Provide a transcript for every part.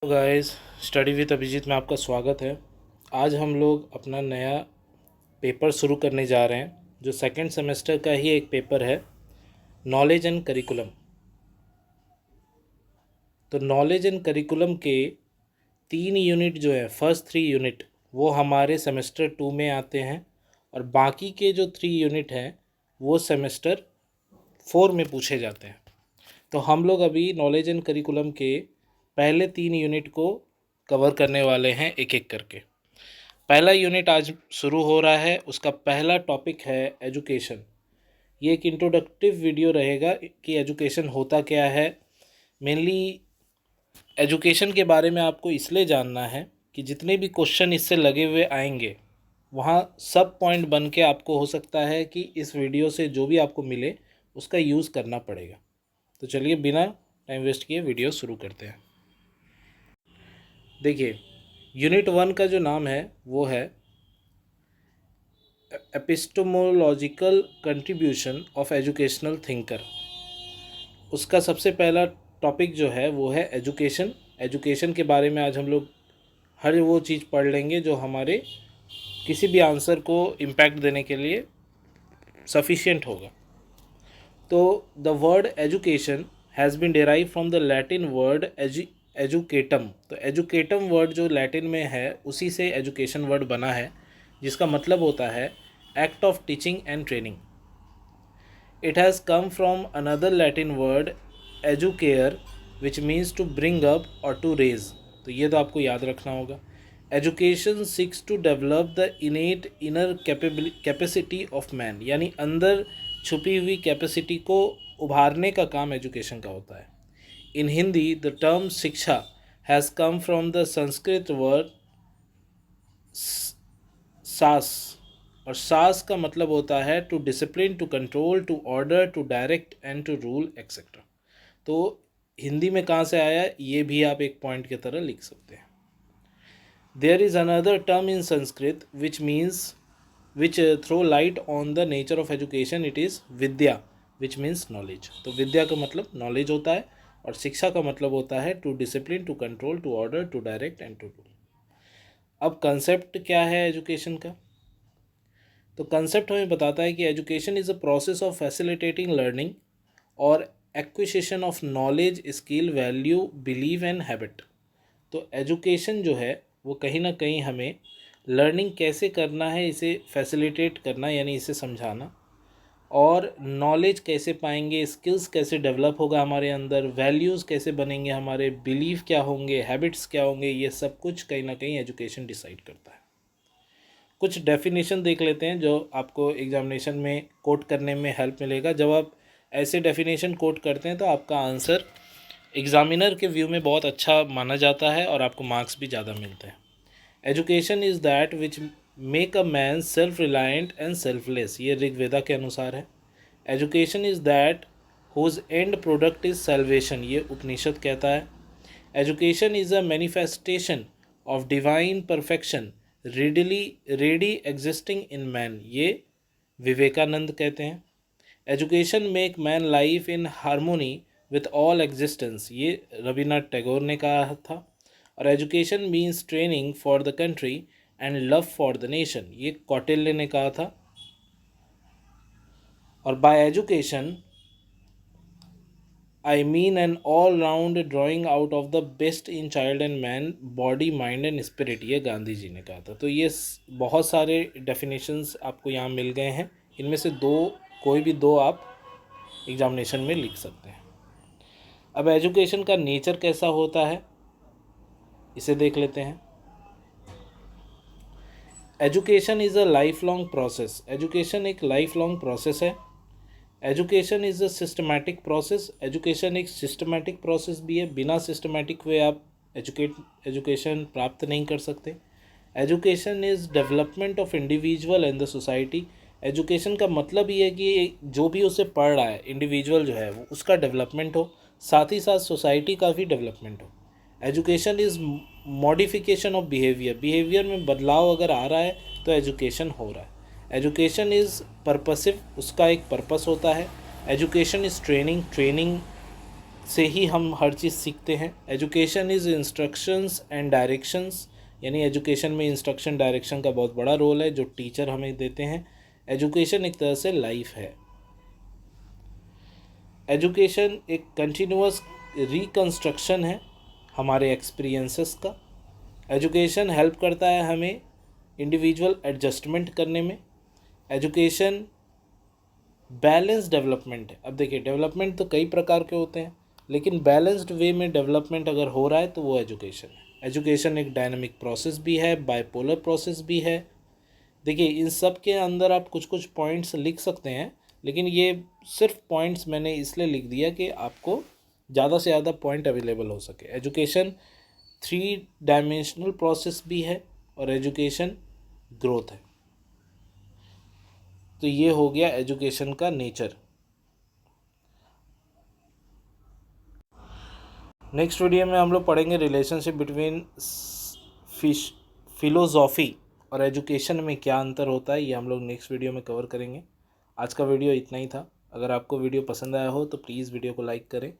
Hello guys, study with Abhijeet में आपका स्वागत है। आज हम लोग अपना नया पेपर शुरू करने जा रहे हैं, जो सेकंड सेमेस्टर का ही एक पेपर है, नॉलेज एंड करिकुलम। तो नॉलेज एंड करिकुलम के 3 यूनिट जो है, फर्स्ट 3 यूनिट वो हमारे सेमेस्टर 2 में आते हैं और बाकी के जो 3 यूनिट हैं वो सेमेस्टर 4 में पूछे जाते हैं। तो हम लोग अभी नॉलेज एंड करिकुलम के पहले 3 यूनिट को कवर करने वाले हैं एक एक करके। पहला यूनिट आज शुरू हो रहा है, उसका पहला टॉपिक है एजुकेशन। ये एक इंट्रोडक्टिव वीडियो रहेगा कि एजुकेशन होता क्या है। मेनली एजुकेशन के बारे में आपको इसलिए जानना है कि जितने भी क्वेश्चन इससे लगे हुए आएंगे वहाँ सब पॉइंट बन के आपको हो सकता है कि इस वीडियो से जो भी आपको मिले उसका यूज़ करना पड़ेगा। तो चलिए बिना टाइम वेस्ट किए वीडियो शुरू करते हैं। देखिए, यूनिट 1 का जो नाम है वो है epistemological contribution of educational thinker. उसका सबसे पहला टॉपिक जो है वो है एजुकेशन। एजुकेशन के बारे में आज हम लोग हर वो चीज़ पढ़ लेंगे जो हमारे किसी भी आंसर को इम्पैक्ट देने के लिए सफिशिएंट होगा। तो the word education has been derive from the Latin word educatum. तो एजुकेटम वर्ड जो लैटिन में है उसी से एजुकेशन वर्ड बना है, जिसका मतलब होता है act of teaching and training. It has come from another Latin word educare which means to bring up और टू रेज। तो ये तो आपको याद रखना होगा। Education seeks to develop the innate inner capacity of man, यानी अंदर छुपी हुई कैपेसिटी को उभारने का काम एजुकेशन का होता है। In Hindi the term shiksha has come from the Sanskrit word sas, और सास का मतलब होता है to discipline, to control, to order, to direct and to rule etcetera. तो हिंदी में कहाँ से आया ये भी आप एक पॉइंट की तरह लिख सकते हैं। There is another term in Sanskrit which means which throw light on the nature of education. It is Vidya which means knowledge. तो विद्या का मतलब नॉलेज होता है और शिक्षा का मतलब होता है to discipline, to control, to order, to direct and to rule. अब कंसेप्ट क्या है एजुकेशन का? तो कंसेप्ट हमें बताता है कि education is a process of facilitating learning और acquisition of knowledge, skill, value, believe and habit. तो एजुकेशन जो है वो कहीं ना कहीं हमें लर्निंग कैसे करना है इसे फैसिलिटेट करना, यानी इसे समझाना, और नॉलेज कैसे पाएंगे, स्किल्स कैसे डेवलप होगा हमारे अंदर, वैल्यूज़ कैसे बनेंगे हमारे, बिलीव क्या होंगे, हैबिट्स क्या होंगे, ये सब कुछ कहीं ना कहीं एजुकेशन डिसाइड करता है। कुछ डेफिनेशन देख लेते हैं जो आपको एग्जामिनेशन में कोट करने में हेल्प मिलेगा। जब आप ऐसे डेफिनेशन कोट करते हैं तो आपका आंसर एग्जामिनर के व्यू में बहुत अच्छा माना जाता है और आपको मार्क्स भी ज़्यादा मिलते हैं। Education is that which make a man self reliant and selfless, ये ऋग्वेदा के अनुसार है। Education is that whose end product is salvation, ये उपनिषद कहता है। Education is a manifestation of divine perfection ready existing in man, ये विवेकानंद कहते हैं। Education make man life in harmony with all existence, ये रविन्द्रनाथ टैगोर ने कहा था। और education means training for the country and love for the nation, ये कौटिल्य ने कहा था। और by education I mean an all round drawing out of the best in child and man, body, mind and spirit, ये गांधी जी ने कहा था। तो ये बहुत सारे डेफिनेशंस आपको यहाँ मिल गए हैं, इनमें से कोई भी दो आप एग्जामिनेशन में लिख सकते हैं। अब एजुकेशन का नेचर कैसा होता है इसे देख लेते हैं। Education is a life long process, education एक लाइफ लॉन्ग प्रोसेस है। Education is a systematic process, education एक सिस्टमैटिक प्रोसेस भी है, बिना सिस्टमैटिक वे आप एजुकेशन प्राप्त नहीं कर सकते। Education is development of individual and the society, education का मतलब ये है कि जो भी उसे पढ़ रहा है इंडिविजुअल जो है वो उसका डेवलपमेंट हो, साथ ही साथ सोसाइटी का भी डेवलपमेंट हो। Education is modification of behaviour में बदलाव अगर आ रहा है तो एजुकेशन हो रहा है। एजुकेशन इज़ पर्पसिव, उसका एक पर्पस होता है। एजुकेशन इज़ ट्रेनिंग से ही हम हर चीज़ सीखते हैं। Education is instructions and directions, यानी एजुकेशन में इंस्ट्रक्शन डायरेक्शन का बहुत बड़ा रोल है जो टीचर हमें देते हैं। एजुकेशन एक तरह से लाइफ है। एजुकेशन एक कंटिन्यूअस रिकंस्ट्रक्शन है हमारे एक्सपीरियंसेस का। एजुकेशन हेल्प करता है हमें इंडिविजुअल एडजस्टमेंट करने में। एजुकेशन बैलेंस डेवलपमेंट है। अब देखिए, डेवलपमेंट तो कई प्रकार के होते हैं, लेकिन बैलेंस्ड वे में डेवलपमेंट अगर हो रहा है तो वो एजुकेशन है। एजुकेशन एक डायनामिक प्रोसेस भी है, बाइपोलर प्रोसेस भी है। देखिए, इन सब के अंदर आप कुछ कुछ पॉइंट्स लिख सकते हैं, लेकिन ये सिर्फ पॉइंट्स मैंने इसलिए लिख दिया कि आपको ज़्यादा से ज़्यादा पॉइंट अवेलेबल हो सके। एजुकेशन 3 डायमेंशनल प्रोसेस भी है और एजुकेशन ग्रोथ है। तो ये हो गया एजुकेशन का नेचर। नेक्स्ट वीडियो में हम लोग पढ़ेंगे रिलेशनशिप बिटवीन फिलोसॉफी और एजुकेशन में क्या अंतर होता है, ये हम लोग नेक्स्ट वीडियो में कवर करेंगे। आज का वीडियो इतना ही था। अगर आपको वीडियो पसंद आया हो तो प्लीज़ वीडियो को लाइक करें,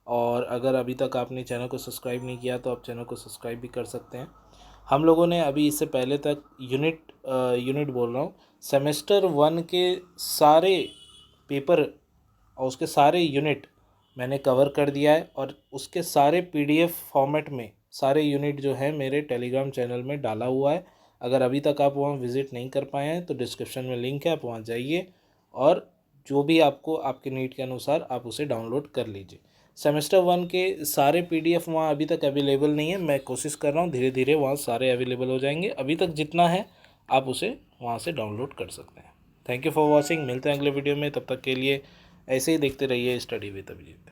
और अगर अभी तक आपने चैनल को सब्सक्राइब नहीं किया तो आप चैनल को सब्सक्राइब भी कर सकते हैं। हम लोगों ने अभी इससे पहले तक यूनिट बोल रहा हूँ, सेमेस्टर 1 के सारे पेपर और उसके सारे यूनिट मैंने कवर कर दिया है, और उसके सारे PDF फॉर्मेट में सारे यूनिट जो है मेरे टेलीग्राम चैनल में डाला हुआ है। अगर अभी तक आप वहाँ विज़िट नहीं कर पाए हैं तो डिस्क्रिप्शन में लिंक है, आप वहाँ जाइए और जो भी आपको आपके नीड के अनुसार आप उसे डाउनलोड कर लीजिए। सेमेस्टर 1 के सारे PDF वहाँ अभी तक अवेलेबल नहीं है, मैं कोशिश कर रहा हूँ धीरे धीरे वहाँ सारे अवेलेबल हो जाएंगे। अभी तक जितना है आप उसे वहाँ से डाउनलोड कर सकते हैं। Thank you for watching. मिलते हैं अगले वीडियो में, तब तक के लिए ऐसे ही देखते रहिए स्टडी विद अभिजीत।